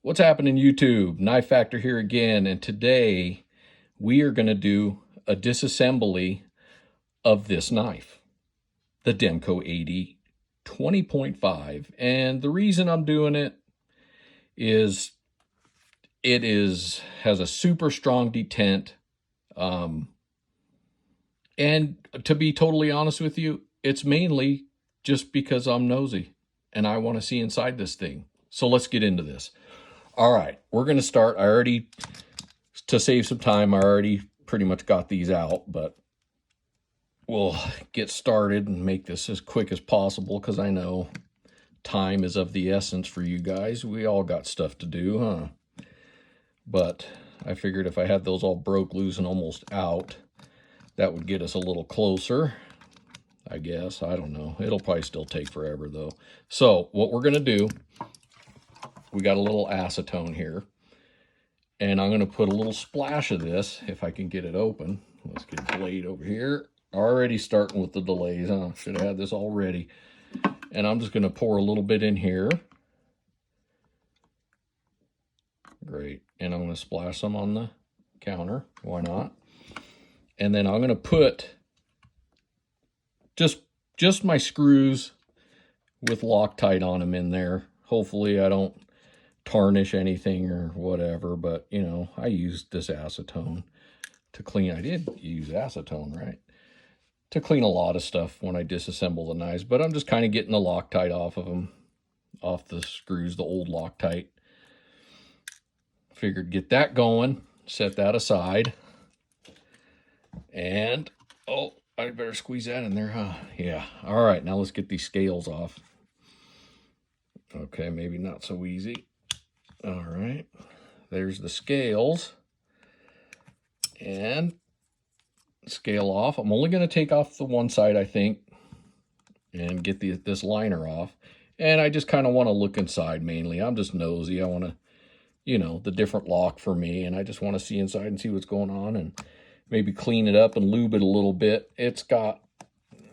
What's happening, YouTube? Knife Factor here again, and today we are going to do a disassembly of this knife, the Demko AD20.5. And the reason I'm doing it is has a super strong detent. And to be totally honest with you, it's mainly just because I'm nosy and I want to see inside this thing. So let's get into this. All right, we're going to start. To save some time, I already pretty much got these out, but we'll get started and make this as quick as possible because I know time is of the essence for you guys. We all got stuff to do, huh? But I figured if I had those all broke loose and almost out, that would get us a little closer, I guess. I don't know. It'll probably still take forever, though. So what we're going to do, we got a little acetone here, and I'm going to put a little splash of this, if I can get it open. Let's get a blade over here. Already starting with the delays, huh? Should have had this all ready. And I'm just going to pour a little bit in here. Great. And I'm going to splash some on the counter. Why not? And then I'm going to put just my screws with Loctite on them in there. Hopefully I don't tarnish anything or whatever, but you know, I used this acetone to clean. I did use acetone, right? To clean a lot of stuff when I disassemble the knives, but I'm just kind of getting the Loctite off of them, off the screws, the old Loctite. Figured get that going, set that aside. And, oh, I better squeeze that in there, huh? Yeah. All right, now let's get these scales off. Okay, maybe not so easy. All right, there's the scales. And scale off. I'm only going to take off the one side, I think, and get this liner off. And I just kind of want to look inside mainly. I'm just nosy. I want to, you know, the different lock for me, and I just want to see inside and see what's going on and maybe clean it up and lube it a little bit. It's got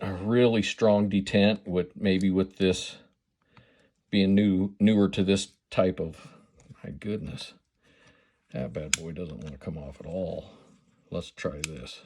a really strong detent with this being newer to this type of, my goodness, that bad boy doesn't want to come off at all. Let's try this.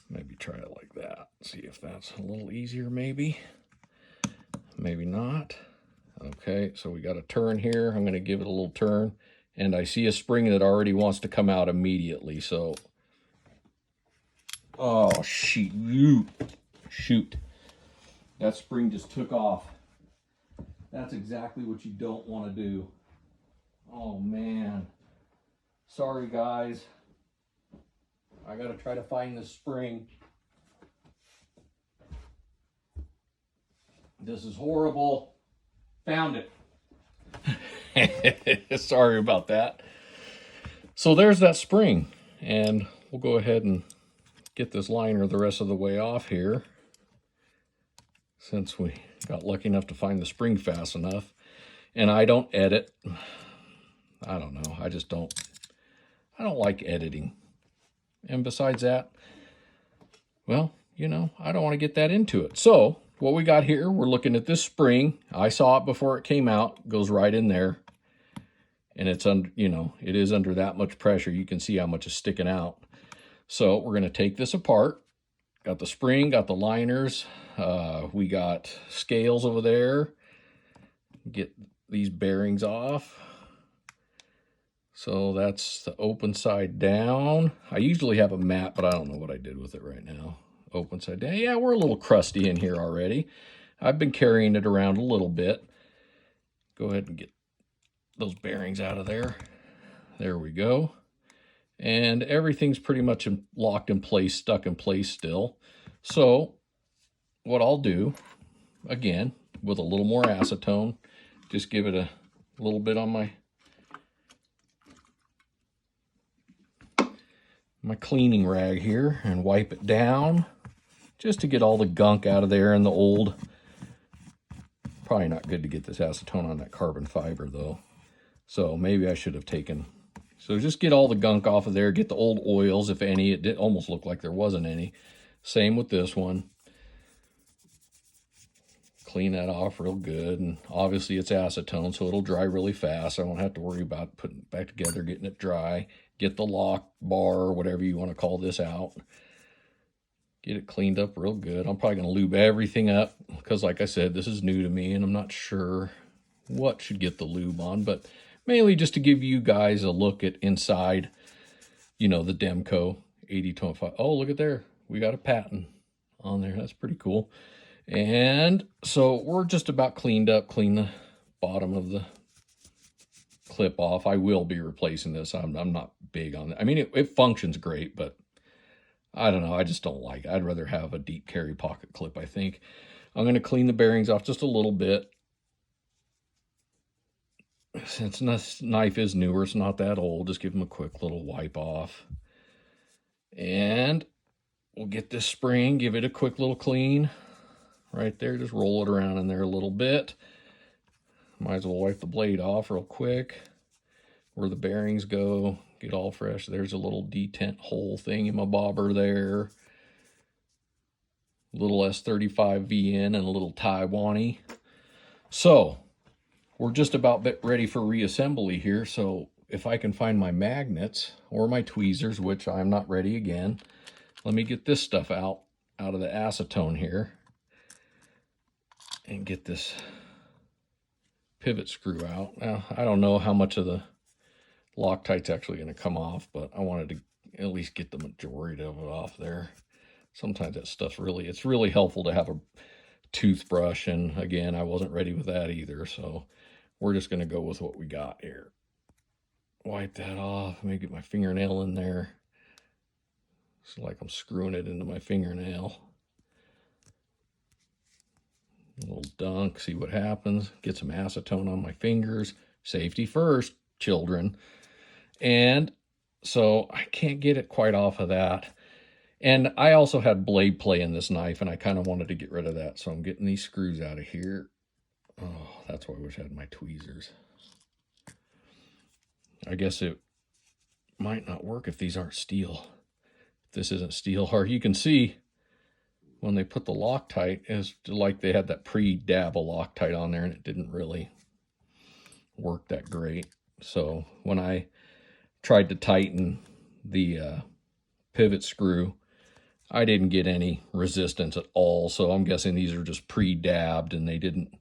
Maybe try it like that. See if that's a little easier, maybe. Maybe not. Okay, so we got a turn here. I'm going to give it a little turn. And I see a spring that already wants to come out immediately. So, oh, shoot. Shoot. That spring just took off. That's exactly what you don't want to do. Oh, man. Sorry, guys. I got to try to find this spring. This is horrible. Found it. Sorry about that. So there's that spring. And we'll go ahead and get this liner the rest of the way off here, since we got lucky enough to find the spring fast enough. And I don't edit. I don't know. I don't like editing. And besides that, well, you know, I don't want to get that into it. So what we got here, we're looking at this spring. I saw it before it came out. It goes right in there. And it's under, you know, it is under that much pressure. You can see how much is sticking out. So we're going to take this apart. Got the spring, got the liners. We got scales over there. Get these bearings off. So that's the open side down. I usually have a mat, but I don't know what I did with it right now. Open side down. Yeah, we're a little crusty in here already. I've been carrying it around a little bit. Go ahead and get those bearings out of there. There we go. And everything's pretty much locked in place, stuck in place still. So what I'll do, again, with a little more acetone, just give it a little bit on my cleaning rag here and wipe it down just to get all the gunk out of there and the old. Probably not good to get this acetone on that carbon fiber though. So maybe I should have taken, so just get all the gunk off of there, get the old oils if any. It did almost look like there wasn't any. Same with this one. clean that off real good. And obviously it's acetone, so it'll dry really fast. I won't have to worry about putting it back together, getting it dry. Get the lock bar or whatever you want to call this out. Get it cleaned up real good. I'm probably going to lube everything up because, like I said, this is new to me and I'm not sure what should get the lube on, but mainly just to give you guys a look at inside, you know, the Demko AD20.5. Oh, look at there. We got a patent on there. That's pretty cool. And so we're just about cleaned up. Clean the bottom of the clip off. I will be replacing this. I'm not big on it. I mean, it functions great, but I don't know. I just don't like it. I'd rather have a deep carry pocket clip, I think. I'm going to clean the bearings off just a little bit. Since this knife is newer, it's not that old, just give them a quick little wipe off. And we'll get this spring, give it a quick little clean. Right there, just roll it around in there a little bit. Might as well wipe the blade off real quick. Where the bearings go, get all fresh. There's a little detent hole thing in my bobber there. Little S35 VN and a little Taiwanese. So, we're just about ready for reassembly here. So, if I can find my magnets or my tweezers, which I'm not ready again, let me get this stuff out of the acetone here. And get this pivot screw out. Now, I don't know how much of the Loctite's actually going to come off, but I wanted to at least get the majority of it off there. Sometimes that stuff's it's really helpful to have a toothbrush, and again, I wasn't ready with that either, so we're just going to go with what we got here. Wipe that off. Let me get my fingernail in there. It's like I'm screwing it into my fingernail. A little dunk, see what happens. Get some acetone on my fingers. Safety first, children. And so I can't get it quite off of that. And I also had blade play in this knife, and I kind of wanted to get rid of that. So I'm getting these screws out of here. Oh, that's why I wish I had my tweezers. I guess it might not work if these aren't steel. If this isn't steel hard, you can see when they put the Loctite, it's like they had that pre-dab of Loctite on there, and it didn't really work that great. So when I tried to tighten the pivot screw, I didn't get any resistance at all. So I'm guessing these are just pre-dabbed, and they didn't,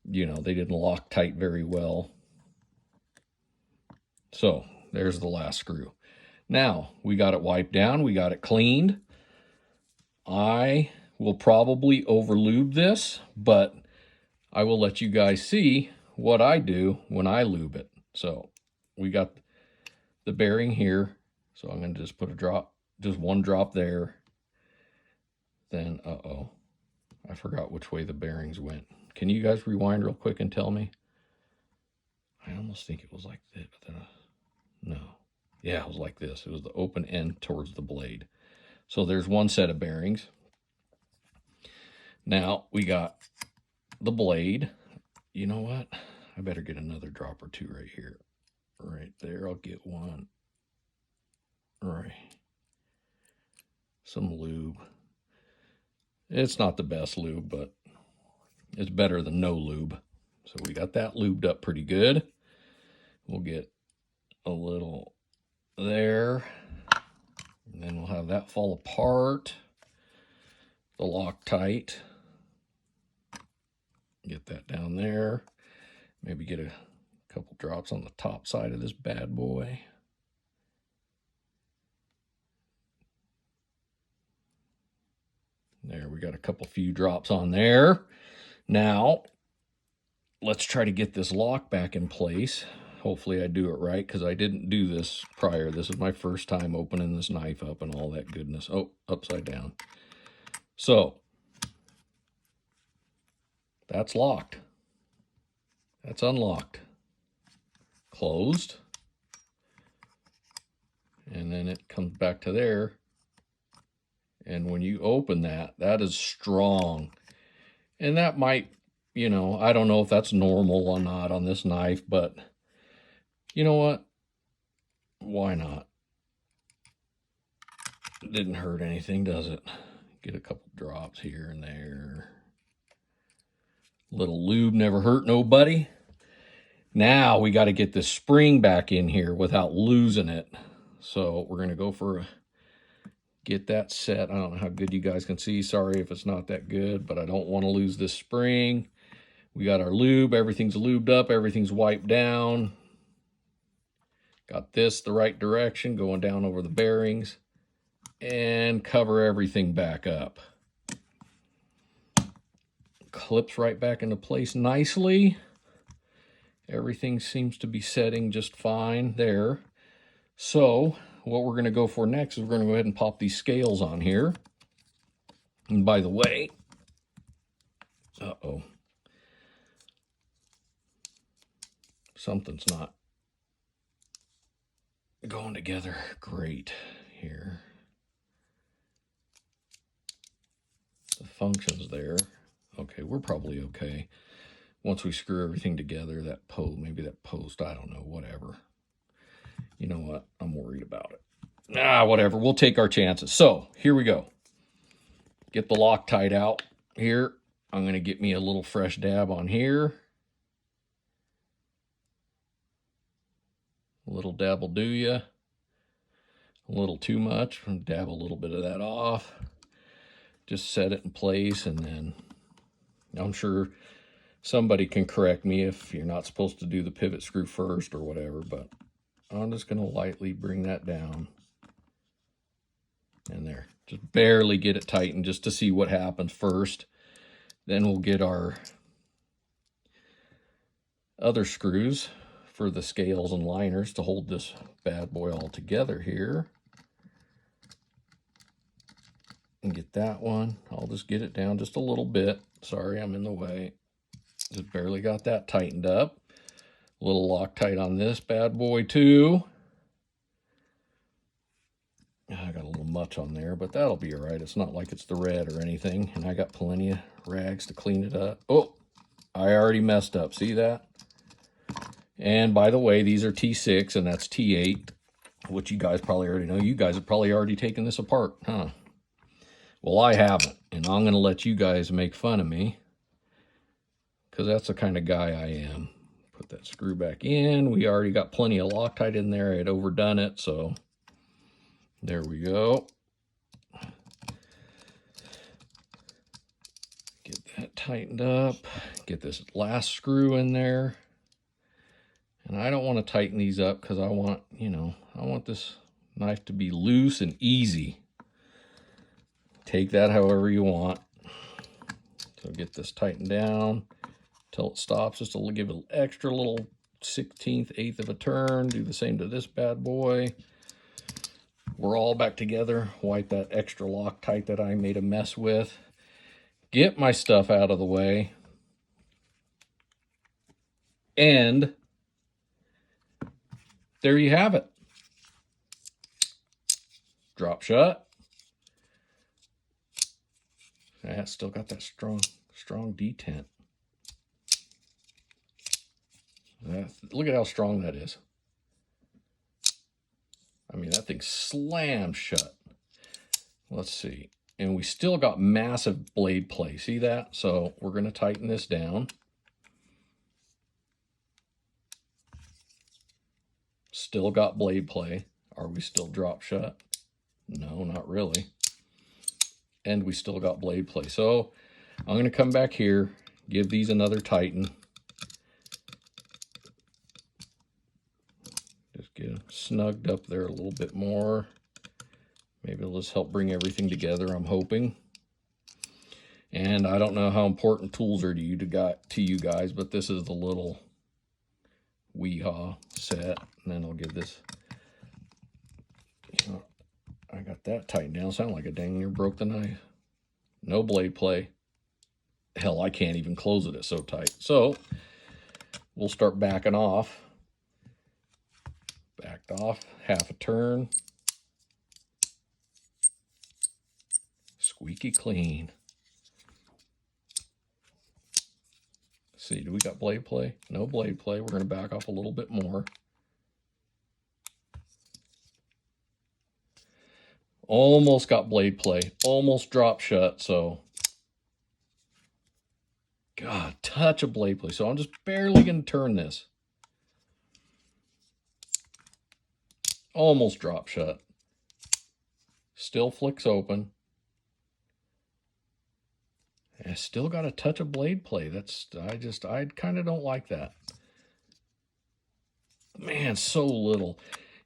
you know, they didn't Loctite very well. So there's the last screw. Now we got it wiped down, we got it cleaned. I will probably overlube this, but I will let you guys see what I do when I lube it. So we got the bearing here. So I'm going to just put a drop, just one drop there. Then, I forgot which way the bearings went. Can you guys rewind real quick and tell me? I almost think it was like this, but then, no. Yeah, it was like this. It was the open end towards the blade. So there's one set of bearings. Now we got the blade. You know what? I better get another drop or two right here. Right there, I'll get one. Right. Some lube. It's not the best lube, but it's better than no lube. So we got that lubed up pretty good. We'll get a little there. And then we'll have that fall apart. The Loctite. Get that down there. Maybe get a couple drops on the top side of this bad boy. There, we got a few drops on there. Now, let's try to get this lock back in place. Hopefully I do it right, because I didn't do this prior. This is my first time opening this knife up and all that goodness. Oh, upside down. So, that's locked. That's unlocked. Closed. And then it comes back to there. And when you open that, that is strong. And that might, you know, I don't know if that's normal or not on this knife, but you know what? Why not? It didn't hurt anything, does it? Get a couple drops here and there. Little lube never hurt nobody. Now we got to get this spring back in here without losing it. So we're going to go for get that set. I don't know how good you guys can see. Sorry if it's not that good, but I don't want to lose this spring. We got our lube. Everything's lubed up. Everything's wiped down. Got this the right direction, going down over the bearings. And cover everything back up. Clips right back into place nicely. Everything seems to be setting just fine there. So what we're going to go for next is we're going to go ahead and pop these scales on here. And by the way, something's not going together great here. The function's there. Okay, we're probably okay. Once we screw everything together, that post, maybe that post, I don't know, whatever. You know what? I'm worried about it. Whatever. We'll take our chances. So here we go. Get the Loctite out here. I'm going to get me a little fresh dab on here. A little dab will do ya. A little too much. Dab a little bit of that off. Just set it in place, and then I'm sure somebody can correct me if you're not supposed to do the pivot screw first or whatever, but I'm just going to lightly bring that down. And there. Just barely get it tightened just to see what happens first. Then we'll get our other screws for the scales and liners to hold this bad boy all together here. And get that one. I'll just get it down just a little bit. Sorry, I'm in the way. Just barely got that tightened up. A little Loctite on this bad boy too. I got a little much on there, but that'll be all right. It's not like it's the red or anything. And I got plenty of rags to clean it up. Oh, I already messed up. See that? And by the way, these are T6 and that's T8, which you guys probably already know. You guys have probably already taken this apart, huh? Well, I haven't, and I'm going to let you guys make fun of me because that's the kind of guy I am. Put that screw back in. We already got plenty of Loctite in there. I had overdone it, so there we go. Get that tightened up. Get this last screw in there. And I don't want to tighten these up because I want, I want this knife to be loose and easy. Take that however you want. So get this tightened down until it stops, just to give it an extra little 1/16, 1/8 of a turn. Do the same to this bad boy. We're all back together. Wipe that extra Loctite that I made a mess with. Get my stuff out of the way. And there you have it. Drop shut. Yeah, still got that strong detent. Look at how strong that is. I mean, that thing slammed shut. Let's see. And we still got massive blade play. See that? So we're going to tighten this down. Still got blade play. Are we still drop shut? No, not really. And we still got blade play. So I'm going to come back here, give these another tighten. Just get them snugged up there a little bit more. Maybe it'll just help bring everything together, I'm hoping. And I don't know how important tools are to you guys, but this is the little Weehaw set. And then I'll give this, I got that tightened down. Sound like a dang near broke the knife. No blade play. Hell, I can't even close it. It's so tight. So we'll start backing off. Backed off, half a turn. Squeaky clean. See, do we got blade play? No blade play. We're going to back off a little bit more. Almost got blade play. Almost drop shut, so God, touch of blade play. So I'm just barely going to turn this. Almost drop shut. Still flicks open. And still got a touch of blade play. I kind of don't like that. Man, so little.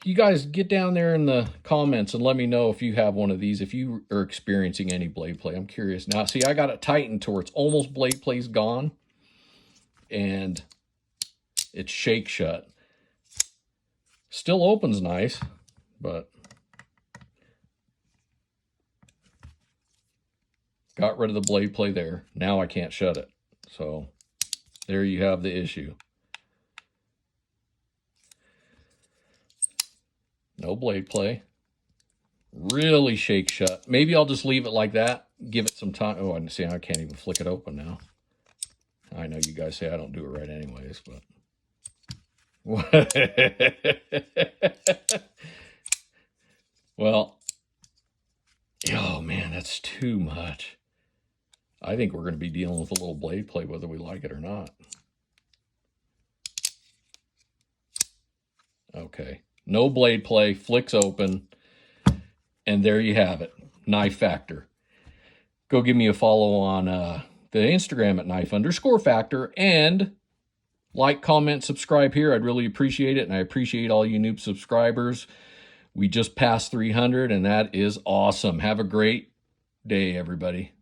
You guys get down there in the comments and let me know if you have one of these, if you are experiencing any blade play. I'm curious. Now, see, I got it tightened to where it's almost blade play's gone. And it's shake shut. Still opens nice, but got rid of the blade play there. Now I can't shut it. So there you have the issue. No blade play. Really shake shut. Maybe I'll just leave it like that. Give it some time. Oh, I see. I can't even flick it open now. I know you guys say I don't do it right anyways, but. Well, oh man, that's too much. I think we're going to be dealing with a little blade play whether we like it or not. Okay. No blade play, flicks open, and there you have it. Knife Factor. Go give me a follow on the Instagram at knife_factor, and like, comment, subscribe here. I'd really appreciate it, and I appreciate all you new subscribers. We just passed 300, and that is awesome. Have a great day, everybody.